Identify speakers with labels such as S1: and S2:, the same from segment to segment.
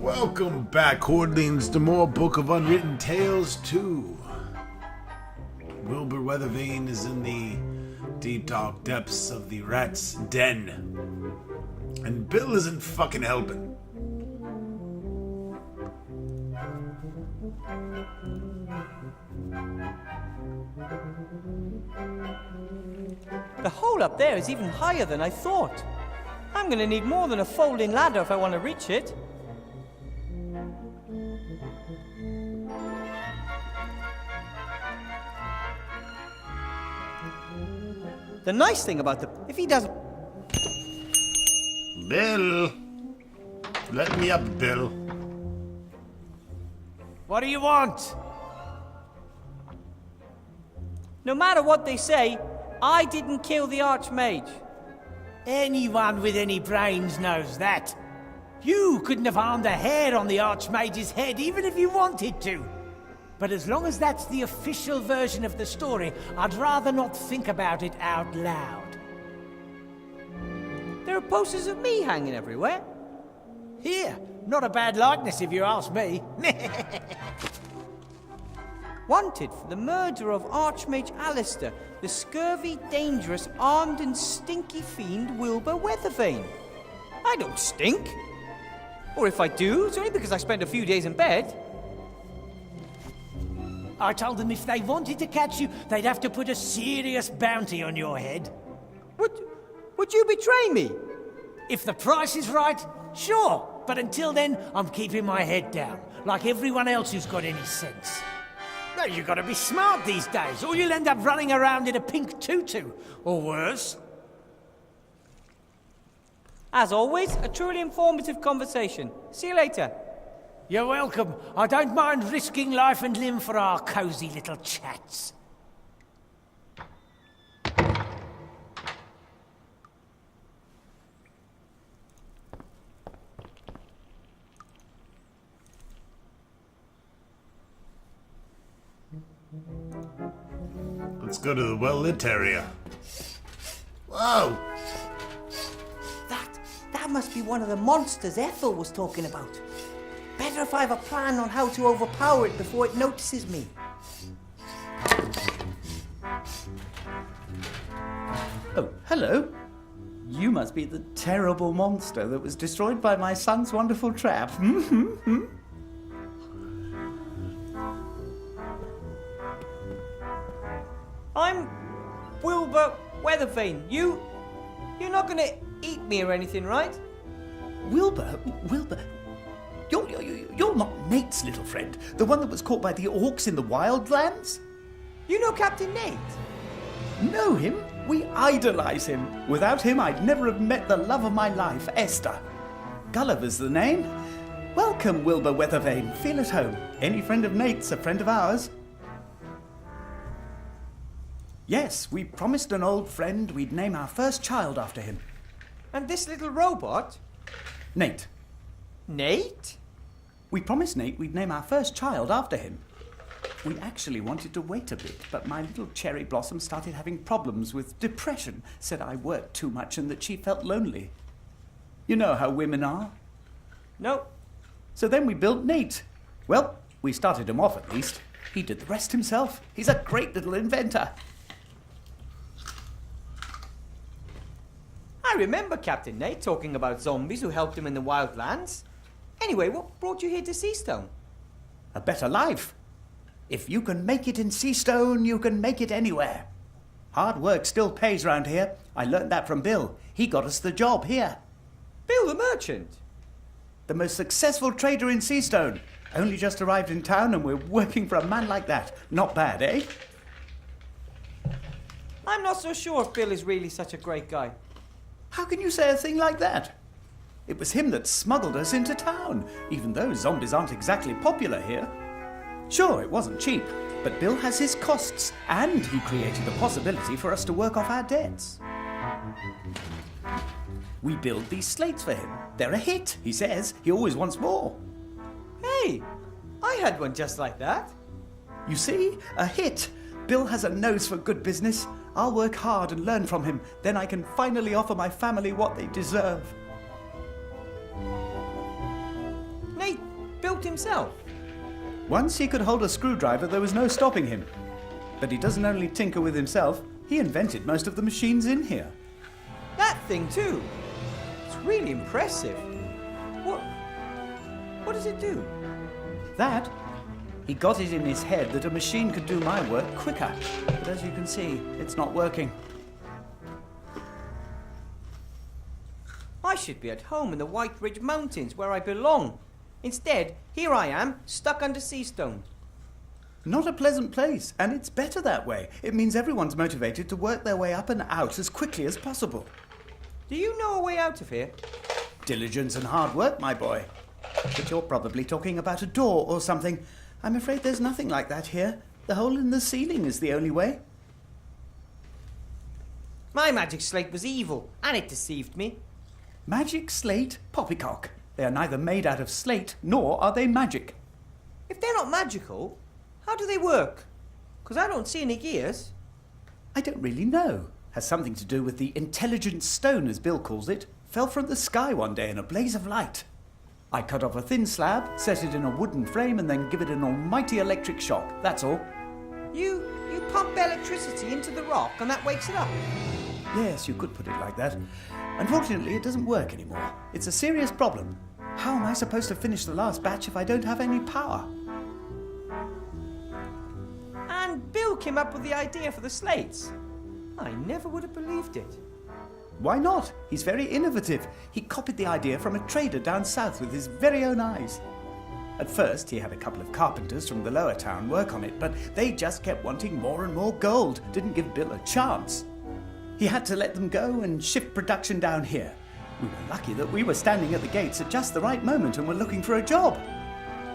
S1: Welcome back, Hordlings, to more Book of Unwritten Tales 2. Wilbur Weathervane is in the deep dark depths of the rat's den. And Bill isn't fucking helping.
S2: The hole up there is even higher than I thought. I'm gonna need more than a folding ladder if I want to reach it. The nice thing about if he doesn't...
S1: Bill! Let me up, Bill.
S3: What do you want?
S2: No matter what they say, I didn't kill the Archmage.
S3: Anyone with any brains knows that. You couldn't have harmed a hair on the Archmage's head even if you wanted to. But as long as that's the official version of the story, I'd rather not think about it out loud.
S2: There are posters of me hanging everywhere.
S3: Here, not a bad likeness if you ask me.
S2: Wanted for the murder of Archmage Alistair, the scurvy, dangerous, armed and stinky fiend Wilbur Weathervane. I don't stink. Or if I do, it's only because I spent a few days in bed.
S3: I told them if they wanted to catch you, they'd have to put a serious bounty on your head.
S2: Would you betray me?
S3: If the price is right, sure. But until then, I'm keeping my head down, like everyone else who's got any sense. No, you've got to be smart these days, or you'll end up running around in a pink tutu, or worse.
S2: As always, a truly informative conversation. See you later.
S3: You're welcome. I don't mind risking life and limb for our cosy little chats.
S1: Let's go to the well-lit area. Whoa!
S2: That must be one of the monsters Ethel was talking about. Better if I have a plan on how to overpower it before it notices me.
S4: Oh, hello. You must be the terrible monster that was destroyed by my son's wonderful trap.
S2: I'm Wilbur Weathervane. You're not gonna eat me or anything, right?
S4: Wilbur? You're not Nate's little friend, the one that was caught by the orcs in the wildlands?
S2: You know Captain Nate?
S4: Know him? We idolize him. Without him, I'd never have met the love of my life, Esther. Gulliver's the name. Welcome, Wilbur Weathervane. Feel at home. Any friend of Nate's a friend of ours. Yes, we promised an old friend we'd name our first child after him.
S2: And this little robot?
S4: Nate.
S2: Nate?
S4: We promised Nate we'd name our first child after him. We actually wanted to wait a bit, but my little cherry blossom started having problems with depression, said I worked too much and that she felt lonely. You know how women are.
S2: No.
S4: So then we built Nate. Well, we started him off at least. He did the rest himself. He's a great little inventor.
S2: I remember Captain Nate talking about zombies who helped him in the wildlands. Anyway, what brought you here to Seastone?
S4: A better life. If you can make it in Seastone, you can make it anywhere. Hard work still pays round here. I learned that from Bill. He got us the job here.
S2: Bill the merchant?
S4: The most successful trader in Seastone. Only just arrived in town and we're working for a man like that. Not bad, eh?
S2: I'm not so sure if Bill is really such a great guy.
S4: How can you say a thing like that? It was him that smuggled us into town, even though zombies aren't exactly popular here. Sure, it wasn't cheap, but Bill has his costs, and he created the possibility for us to work off our debts. We build these slates for him. They're a hit, he says. He always wants more.
S2: Hey, I had one just like that.
S4: You see? A hit. Bill has a nose for good business. I'll work hard and learn from him. Then I can finally offer my family what they deserve.
S2: Nate built himself.
S4: Once he could hold a screwdriver, there was no stopping him. But he doesn't only tinker with himself, he invented most of the machines in here.
S2: That thing too. It's really impressive. What does it do?
S4: That? He got it in his head that a machine could do my work quicker. But as you can see, it's not working.
S2: I should be at home in the White Ridge Mountains where I belong. Instead, here I am, stuck under Seastone.
S4: Not a pleasant place, and it's better that way. It means everyone's motivated to work their way up and out as quickly as possible.
S2: Do you know a way out of here?
S4: Diligence and hard work, my boy. But you're probably talking about a door or something. I'm afraid there's nothing like that here. The hole in the ceiling is the only way.
S2: My magic slate was evil, and it deceived me.
S4: Magic slate? Poppycock. They are neither made out of slate, nor are they magic.
S2: If they're not magical, how do they work? Because I don't see any gears.
S4: I don't really know. Has something to do with the intelligent stone, as Bill calls it. Fell from the sky one day in a blaze of light. I cut off a thin slab, set it in a wooden frame, and then give it an almighty electric shock. That's all.
S2: You pump electricity into the rock and that wakes it up.
S4: Yes, you could put it like that. Unfortunately, it doesn't work anymore. It's a serious problem. How am I supposed to finish the last batch if I don't have any power?
S2: And Bill came up with the idea for the slates. I never would have believed it.
S4: Why not? He's very innovative. He copied the idea from a trader down south with his very own eyes. At first, he had a couple of carpenters from the lower town work on it, but they just kept wanting more and more gold. Didn't give Bill a chance. He had to let them go and shift production down here. We were lucky that we were standing at the gates at just the right moment and were looking for a job.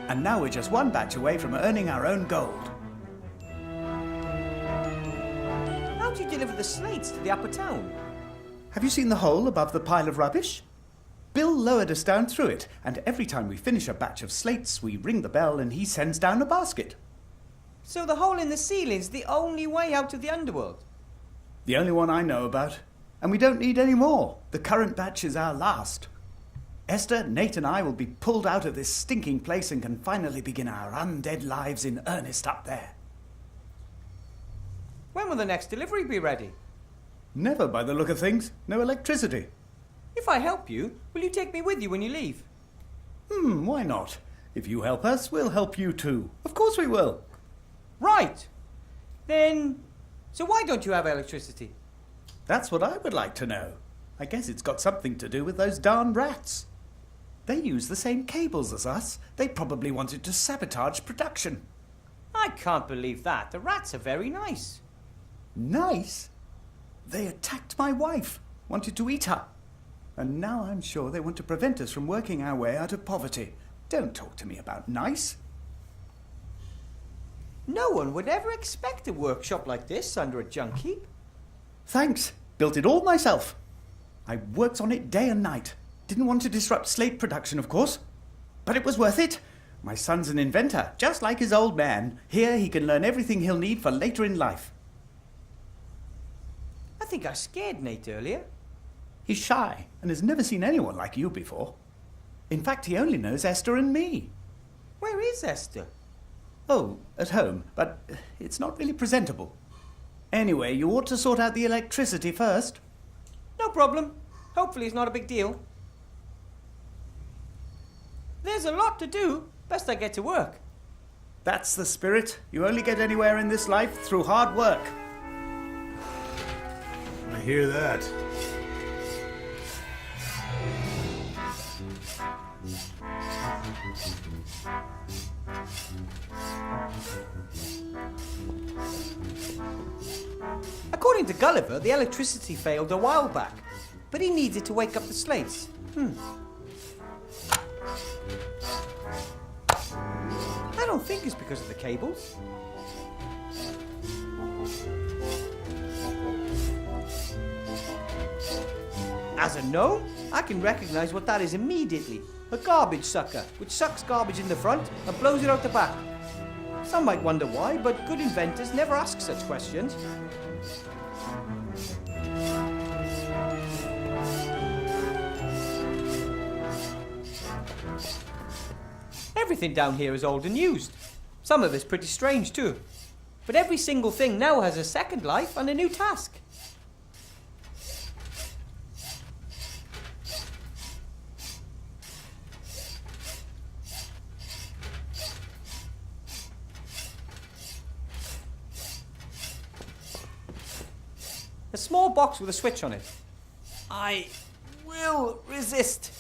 S4: And now we're just one batch away from earning our own gold.
S2: How do you deliver the slates to the upper town?
S4: Have you seen the hole above the pile of rubbish? Bill lowered us down through it, and every time we finish a batch of slates, we ring the bell and he sends down a basket.
S2: So the hole in the ceiling's the only way out of the underworld?
S4: The only one I know about. And we don't need any more. The current batch is our last. Esther, Nate and I will be pulled out of this stinking place and can finally begin our undead lives in earnest up there.
S2: When will the next delivery be ready?
S4: Never, by the look of things. No electricity.
S2: If I help you, will you take me with you when you leave?
S4: Why not? If you help us, we'll help you too. Of course we will.
S2: Right. Then, so why don't you have electricity?
S4: That's what I would like to know. I guess it's got something to do with those darn rats. They use the same cables as us. They probably wanted to sabotage production.
S2: I can't believe that. The rats are very nice.
S4: Nice? They attacked my wife, wanted to eat her. And now I'm sure they want to prevent us from working our way out of poverty. Don't talk to me about nice.
S2: No one would ever expect a workshop like this under a junk heap.
S4: Thanks. Built it all myself. I worked on it day and night. Didn't want to disrupt slate production, of course. But it was worth it. My son's an inventor, just like his old man. Here he can learn everything he'll need for later in life.
S2: I think I scared Nate earlier.
S4: He's shy and has never seen anyone like you before. In fact, he only knows Esther and me.
S2: Where is Esther?
S4: Oh, at home, but it's not really presentable. Anyway, you ought to sort out the electricity first.
S2: No problem. Hopefully it's not a big deal. There's a lot to do. Best I get to work.
S4: That's the spirit. You only get anywhere in this life through hard work.
S1: I hear that.
S2: According to Gulliver, the electricity failed a while back, but he needed to wake up the slates. I don't think it's because of the cables. As a gnome, I can recognize what that is immediately. A garbage sucker, which sucks garbage in the front and blows it out the back. Some might wonder why, but good inventors never ask such questions. Everything down here is old and used. Some of it's pretty strange too. But every single thing now has a second life and a new task. A small box with a switch on it. I will resist.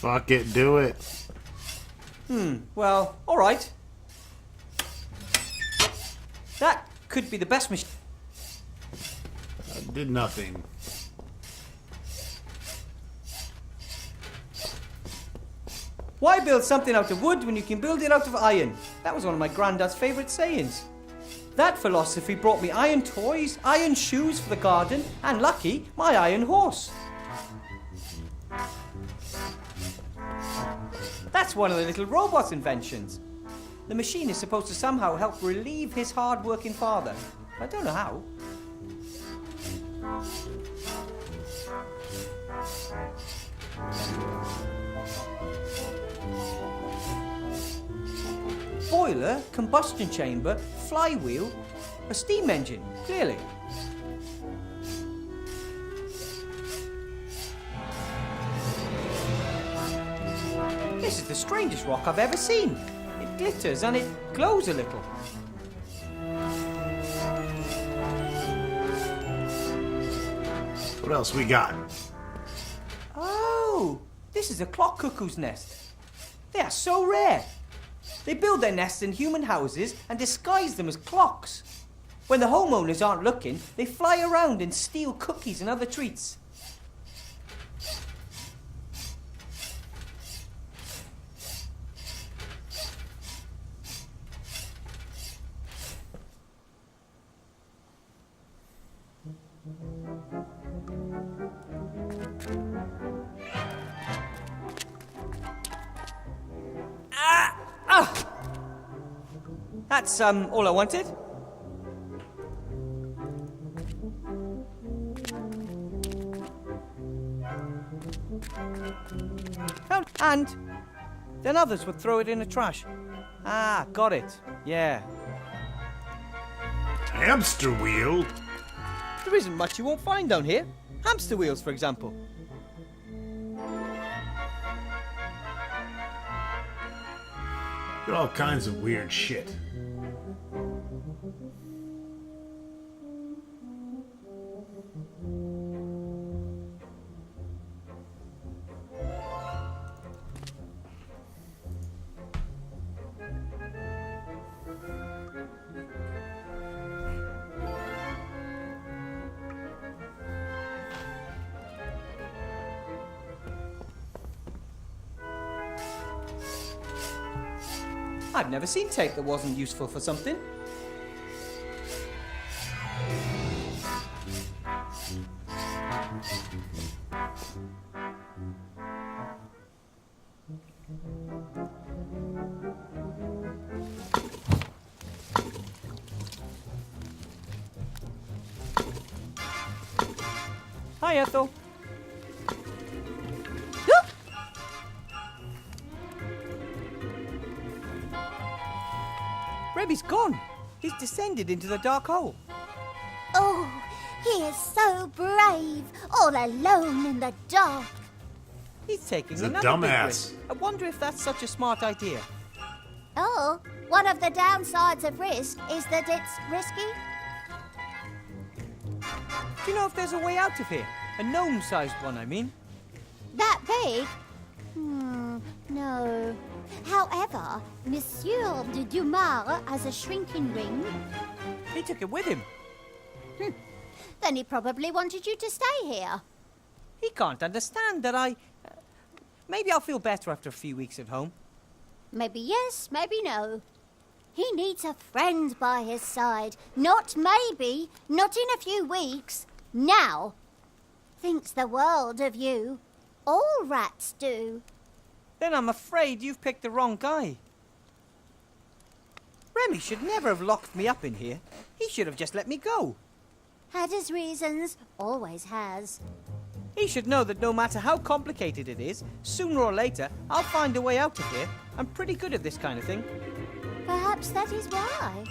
S1: Fuck it, do it.
S2: Well, alright. That could be the best machine.
S1: Did nothing.
S2: Why build something out of wood when you can build it out of iron? That was one of my granddad's favourite sayings. That philosophy brought me iron toys, iron shoes for the garden, and lucky, my iron horse. That's one of the little robot's inventions. The machine is supposed to somehow help relieve his hard-working father. I don't know how. Boiler, combustion chamber, flywheel, a steam engine, clearly. This is the strangest rock I've ever seen. It glitters and it glows a little.
S1: What else we got?
S2: Oh, this is a clock cuckoo's nest. They are so rare. They build their nests in human houses and disguise them as clocks. When the homeowners aren't looking, they fly around and steal cookies and other treats. That's all I wanted. And then others would throw it in the trash. Ah, got it. Yeah.
S1: Hamster wheel?
S2: There isn't much you won't find down here. Hamster wheels, for example.
S1: Got all kinds of weird shit.
S2: I've never seen tape that wasn't useful for something. Hi, Ethel. Rebby's gone. He's descended into the dark hole.
S5: Oh, he is so brave, all alone in the dark.
S2: He's taking
S1: He's a
S2: another big
S1: dumbass.
S2: risk. I wonder if that's such a smart idea.
S5: Oh, one of the downsides of risk is that it's risky.
S2: Do you know if there's a way out of here? A gnome-sized one, I mean.
S5: That big? No. However, Monsieur de Dumas has a shrinking ring.
S2: He took it with him.
S5: Then he probably wanted you to stay here.
S2: He can't understand that I... maybe I'll feel better after a few weeks at home.
S5: Maybe yes, maybe no. He needs a friend by his side. Not maybe, not in a few weeks. Now. Thinks the world of you. All rats do.
S2: Then I'm afraid you've picked the wrong guy. Remy should never have locked me up in here. He should have just let me go.
S5: Had his reasons, always has.
S2: He should know that no matter how complicated it is, sooner or later, I'll find a way out of here. I'm pretty good at this kind of thing.
S5: Perhaps that is why.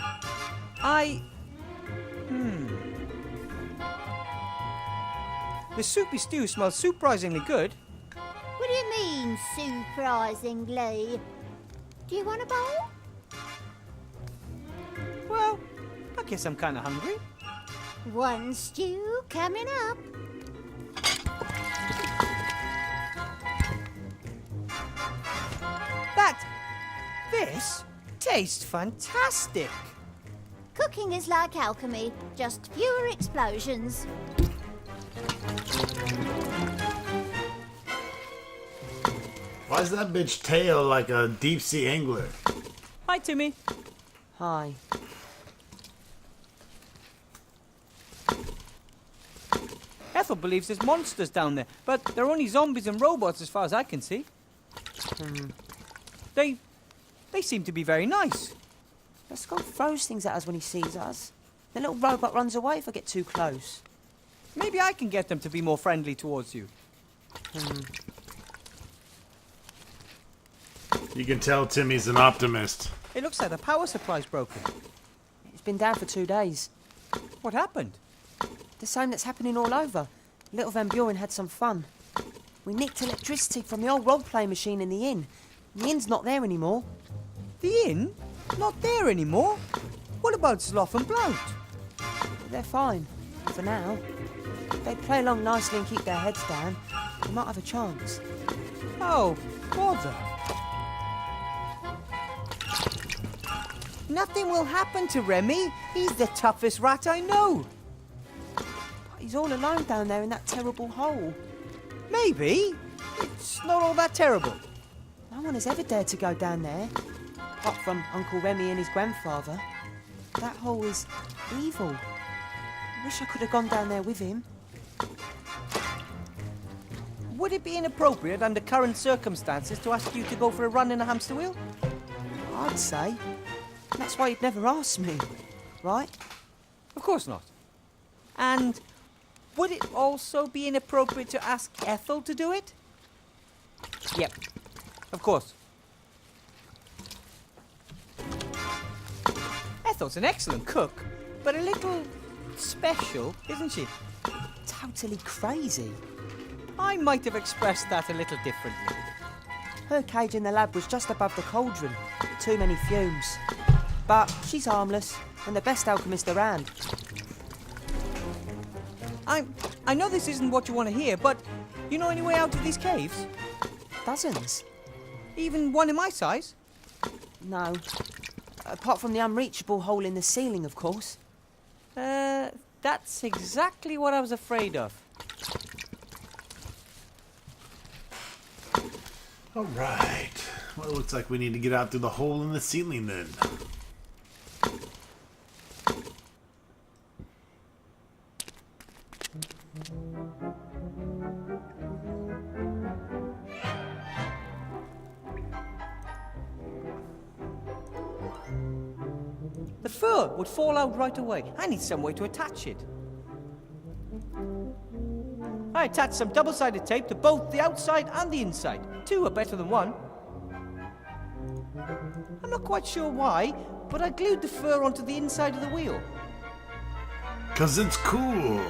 S2: The soupy stew smells surprisingly good.
S5: What do you mean, surprisingly? Do you want a bowl?
S2: Well, I guess I'm kind of hungry.
S5: One stew coming up.
S2: This tastes fantastic.
S5: Cooking is like alchemy, just fewer explosions.
S1: Why's that bitch tail like a deep sea angler?
S2: Hi, Timmy.
S6: Hi.
S2: Ethel believes there's monsters down there, but they're only zombies and robots as far as I can see. They seem to be very nice.
S6: But Scott throws things at us when he sees us. The little robot runs away if I get too close.
S2: Maybe I can get them to be more friendly towards you.
S1: You can tell Timmy's an optimist.
S2: It looks like the power supply's broken.
S6: It's been down for 2 days.
S2: What happened?
S6: The same that's happening all over. Little Van Buren had some fun. We nicked electricity from the old role-play machine in the inn. The inn's not there anymore.
S2: The inn? Not there anymore? What about Sloth and Blount?
S6: They're fine, for now. If they play along nicely and keep their heads down, we might have a chance.
S2: Oh, bother. Nothing will happen to Remy. He's the toughest rat I know.
S6: But he's all alone down there in that terrible hole.
S2: Maybe. It's not all that terrible.
S6: No one has ever dared to go down there, apart from Uncle Remy and his grandfather. That hole is evil. I wish I could have gone down there with him.
S2: Would it be inappropriate under current circumstances to ask you to go for a run in a hamster wheel?
S6: I'd say. That's why you'd never ask me, right?
S2: Of course not. And would it also be inappropriate to ask Ethel to do it? Yep, of course. Ethel's an excellent cook, but a little special, isn't she?
S6: Totally crazy.
S2: I might have expressed that a little differently.
S6: Her cage in the lab was just above the cauldron. Too many fumes. But she's harmless, and the best alchemist around.
S2: I know this isn't what you want to hear, but you know any way out of these caves?
S6: Dozens?
S2: Even one in my size?
S6: No. Apart from the unreachable hole in the ceiling, of course.
S2: That's exactly what I was afraid of.
S1: All right. Well, it looks like we need to get out through the hole in the ceiling then.
S2: The fur would fall out right away. I need some way to attach it. I attached some double-sided tape to both the outside and the inside. 2 are better than 1. I'm not quite sure why, but I glued the fur onto the inside of the wheel.
S1: 'Cause it's cool.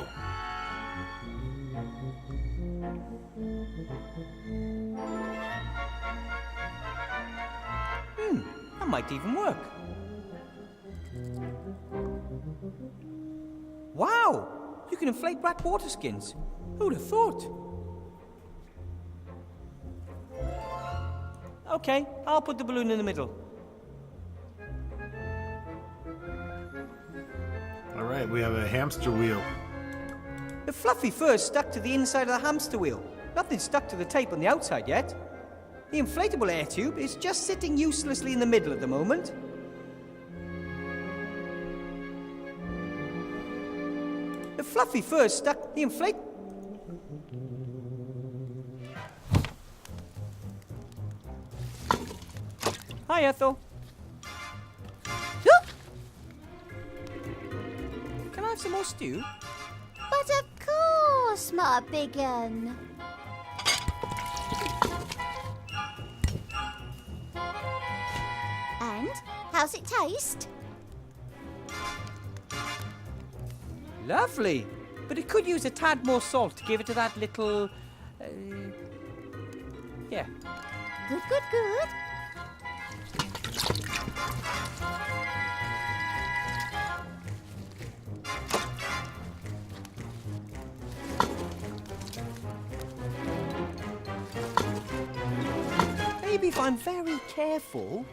S2: That might even work. Wow! You can inflate rat water skins. Who'd have thought? Okay, I'll put the balloon in the middle.
S1: All right, we have a hamster wheel.
S2: The fluffy fur's stuck to the inside of the hamster wheel. Nothing's stuck to the tape on the outside yet. The inflatable air tube is just sitting uselessly in the middle at the moment. The fluffy fur's stuck. The inflate. Hi, Ethel. Can I have some more stew?
S5: But of course! course, my big un. And how's it taste?
S2: Lovely. But it could use a tad more salt to give it to that little... yeah.
S5: Good, good, good.
S2: Maybe if I'm very careful...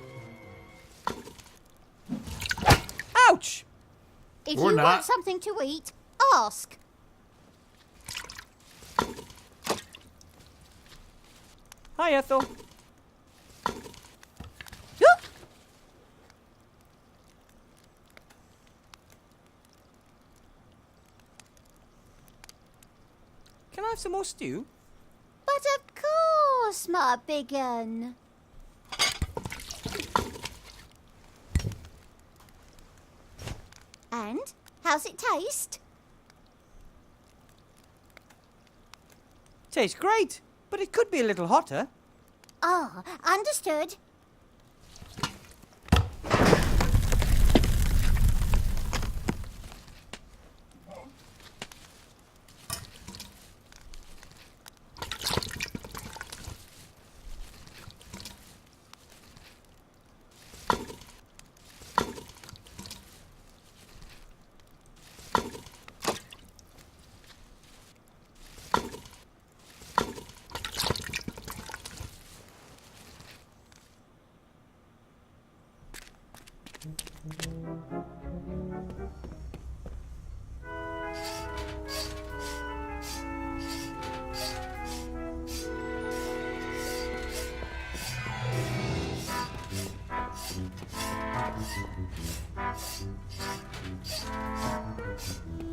S2: Ouch!
S5: If
S1: Or
S5: you
S1: not.
S5: want something to eat, ask.
S2: Hi, Ethel.
S5: Look!
S2: Can I have some more stew?
S5: But of course, my big un. And how's it taste?
S2: Tastes great, but it could be a little hotter.
S5: Ah, understood.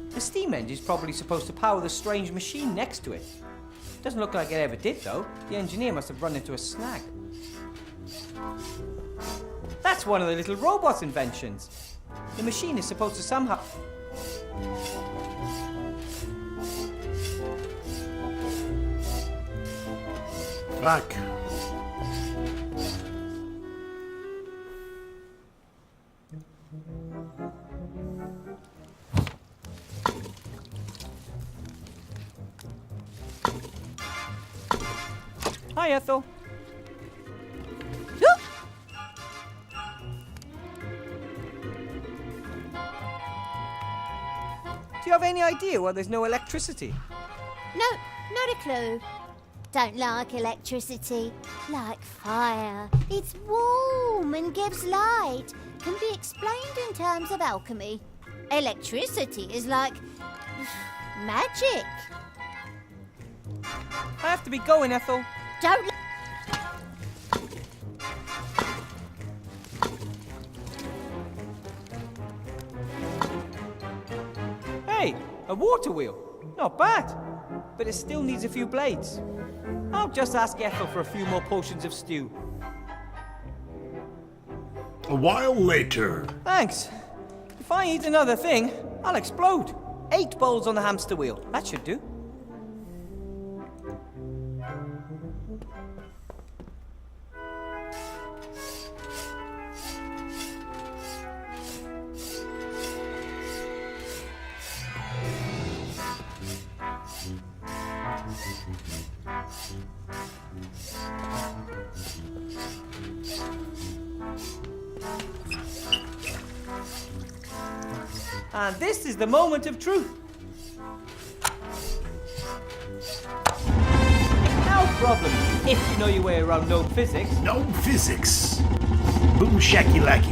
S2: The steam engine's probably supposed to power the strange machine next to it. Doesn't look like it ever did, though. The engineer must have run into a snag. That's one of the little robot's inventions. The machine is supposed to somehow...
S1: Fuck.
S2: Hi, Ethel.
S5: Look!
S2: Do you have any idea why there's no electricity?
S5: No, not a clue. Don't like electricity. Like fire. It's warm and gives light. Can be explained in terms of alchemy. Electricity is like... magic.
S2: I have to be going, Ethel.
S5: Don't...
S2: Hey, a water wheel. Not bad. But it still needs a few blades. I'll just ask Ethel for a few more potions of stew.
S1: A while later.
S2: Thanks. If I eat another thing, I'll explode. 8 bowls on the hamster wheel. That should do. And this is the moment of truth. No problem, if you know your way around known physics.
S1: No physics. Boom shacky lacky.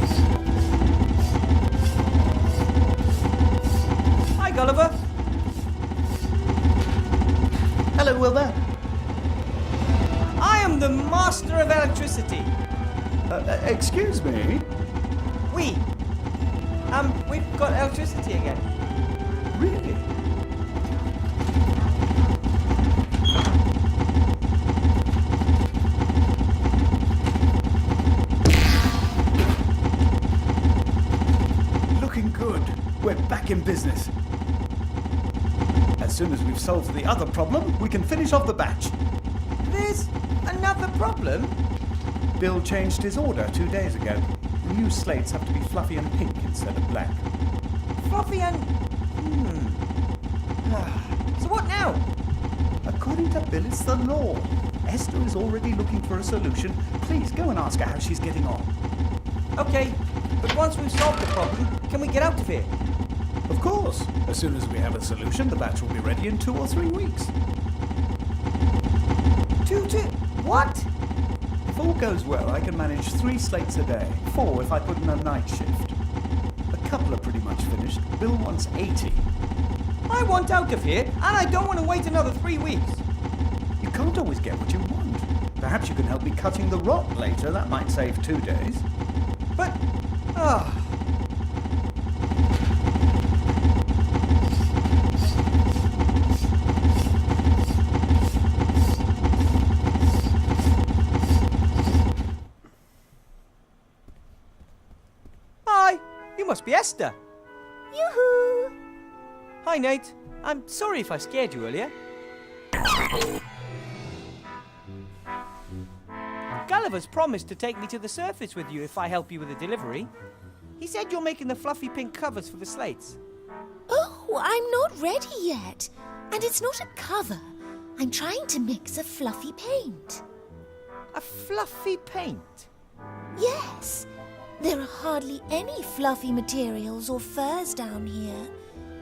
S2: Hi, Gulliver.
S4: Hello, Wilbur.
S2: I am the master of electricity.
S4: Excuse me?
S2: We've got electricity again.
S4: Really? Looking good. We're back in business. As As soon as we've solved the other problem, we can finish off the batch.
S2: There's another problem?
S4: Bill changed his order 2 days ago. The new slates have to be fluffy and pink instead of black.
S2: Fluffy and... So what now?
S4: According to Bill, it's the law. Esther is already looking for a solution. Please go and ask her how she's getting on.
S2: Okay, but once we've solved the problem, can we get out of here?
S4: Of course. As soon as we have a solution, the batch will be ready in 2 or 3 weeks.
S2: What?
S4: If all goes well, I can manage 3 slates a day. 4 if I put in a night shift. A couple are pretty much finished. Bill wants 80.
S2: I want out of here, and I don't want to wait another 3 weeks.
S4: You can't always get what you want. Perhaps you can help me cutting the rock later. That might save 2 days.
S2: But... Hi, you must be Esther.
S5: Yoo-hoo!
S2: Hi, Nate. I'm sorry if I scared you earlier. Gulliver's promised to take me to the surface with you if I help you with the delivery. He said you're making the fluffy pink covers for the slates.
S7: Oh, I'm not ready yet. And it's not a cover. I'm trying to mix a fluffy paint.
S2: A fluffy paint?
S7: Yes. There are hardly any fluffy materials or furs down here.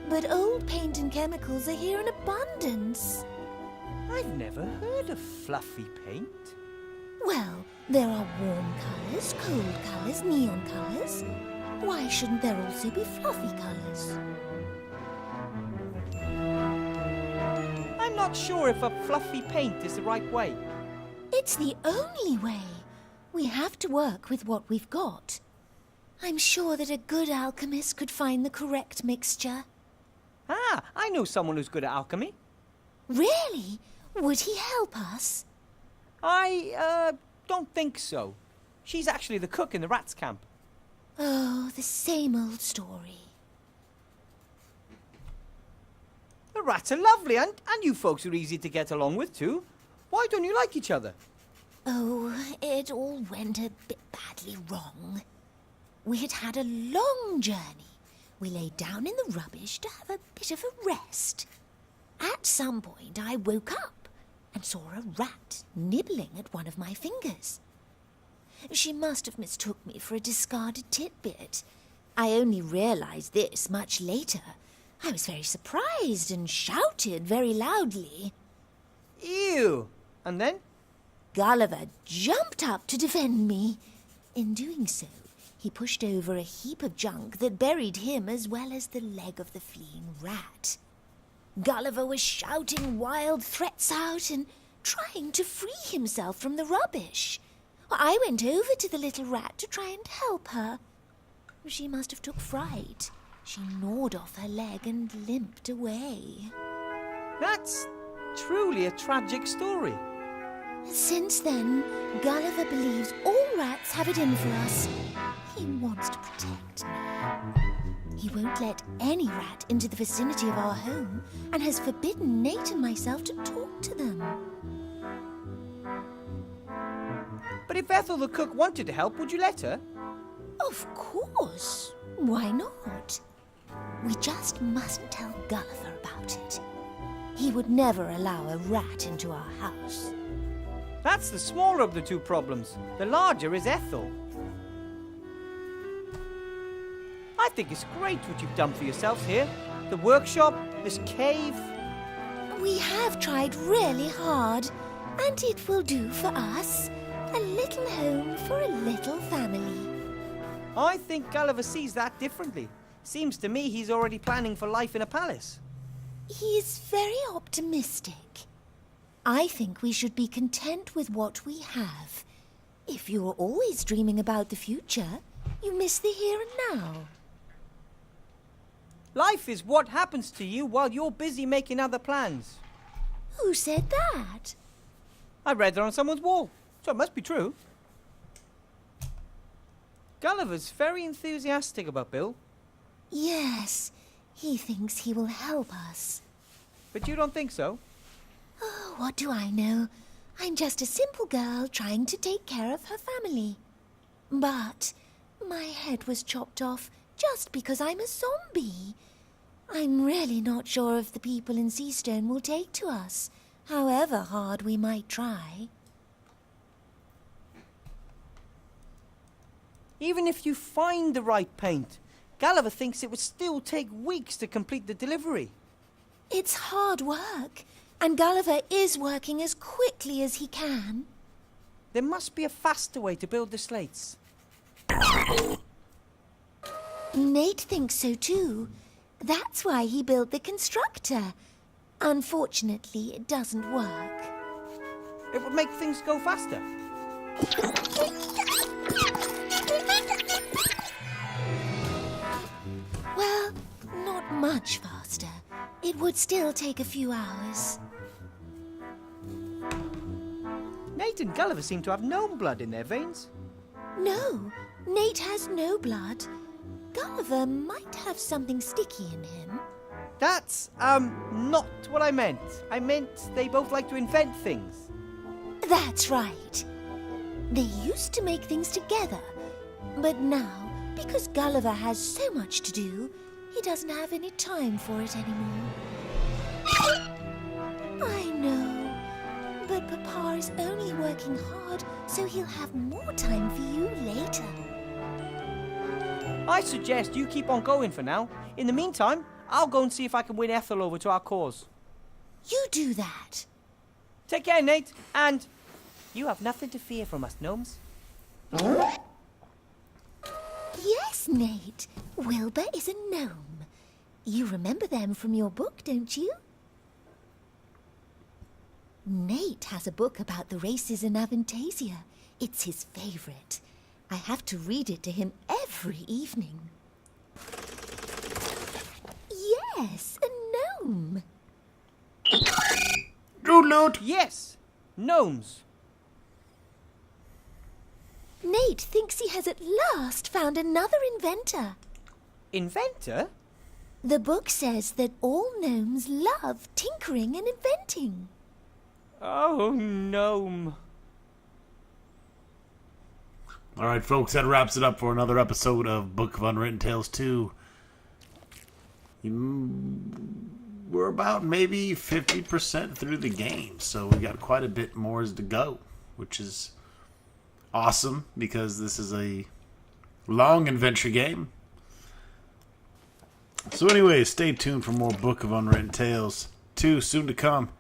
S7: But old paint and chemicals are here in abundance.
S2: I've never heard of fluffy paint.
S7: Well, there are warm colours, cold colours, neon colours. Why shouldn't there also be fluffy colours?
S2: I'm not sure if a fluffy paint is the right way.
S7: It's the only way. We have to work with what we've got. I'm sure that a good alchemist could find the correct mixture.
S2: Ah, I know someone who's good at alchemy.
S7: Really? Would he help us?
S2: I don't think so. She's actually the cook in the rats' camp.
S7: Oh, the same old story.
S2: The rats are lovely, and you folks are easy to get along with, too. Why don't you like each other?
S7: Oh, it all went a bit badly wrong. We had had a long journey. We lay down in the rubbish to have a bit of a rest. At some point, I woke up and saw a rat nibbling at one of my fingers. She must have mistook me for a discarded tidbit. I only realised this much later. I was very surprised and shouted very loudly.
S2: Ew! And then?
S7: Gulliver jumped up to defend me. In doing so, he pushed over a heap of junk that buried him as well as the leg of the fleeing rat. Gulliver was shouting wild threats out and trying to free himself from the rubbish. I went over to the little rat to try and help her. She must have took fright. She gnawed off her leg and limped away.
S2: That's truly a tragic story.
S7: Since then, Gulliver believes all rats have it in for us. He wants to protect me. He won't let any rat into the vicinity of our home and has forbidden Nate and myself to talk to them.
S2: But if Ethel the cook wanted to help, would you let her?
S7: Of course. Why not? We just mustn't tell Gulliver about it. He would never allow a rat into our house.
S2: That's the smaller of the two problems. The larger is Ethel. I think it's great what you've done for yourselves here. The workshop, this cave.
S7: We have tried really hard, and it will do for us. A little home for a little family.
S2: I think Gulliver sees that differently. Seems to me he's already planning for life in a palace.
S7: He is very optimistic. I think we should be content with what we have. If you're always dreaming about the future, you miss the here and now.
S2: Life is what happens to you while you're busy making other plans.
S7: Who said that?
S2: I read that on someone's wall, so it must be true. Gulliver's very enthusiastic about Bill.
S7: Yes, he thinks he will help us.
S2: But you don't think so?
S7: Oh, what do I know? I'm just a simple girl trying to take care of her family. But my head was chopped off just because I'm a zombie. I'm really not sure if the people in Seastone will take to us, however hard we might try.
S2: Even if you find the right paint, Gulliver thinks it would still take weeks to complete the delivery.
S7: It's hard work, and Gulliver is working as quickly as he can.
S2: There must be a faster way to build the slates.
S7: Nate thinks so too. That's why he built the constructor. Unfortunately, it doesn't work.
S2: It would make things go faster.
S7: Well, not much faster. It would still take a few hours.
S2: Nate and Gulliver seem to have gnome blood in their veins.
S7: No, Nate has no blood. Gulliver might have something sticky in him.
S2: That's, not what I meant. I meant they both like to invent things.
S7: That's right. They used to make things together, but now, because Gulliver has so much to do, he doesn't have any time for it anymore. I know, but Papa is only working hard, so he'll have more time for you later.
S2: I suggest you keep on going for now. In the meantime, I'll go and see if I can win Ethel over to our cause.
S7: You do that.
S2: Take care, Nate, and you have nothing to fear from us gnomes.
S7: Yes, Nate. Wilbur is a gnome. You remember them from your book, don't you? Nate has a book about the races in Avantasia. It's his favorite. I have to read it to him every evening. Yes, a gnome.
S1: Doodloot!
S2: Yes, gnomes.
S7: Nate thinks he has at last found another inventor.
S2: Inventor?
S7: The book says that all gnomes love tinkering and inventing.
S2: Oh, gnome.
S1: Alright, folks, that wraps it up for another episode of Book of Unwritten Tales 2. We're about maybe 50% through the game, so we got quite a bit more to go, which is awesome because this is a long adventure game. So anyway, stay tuned for more Book of Unwritten Tales 2 soon to come.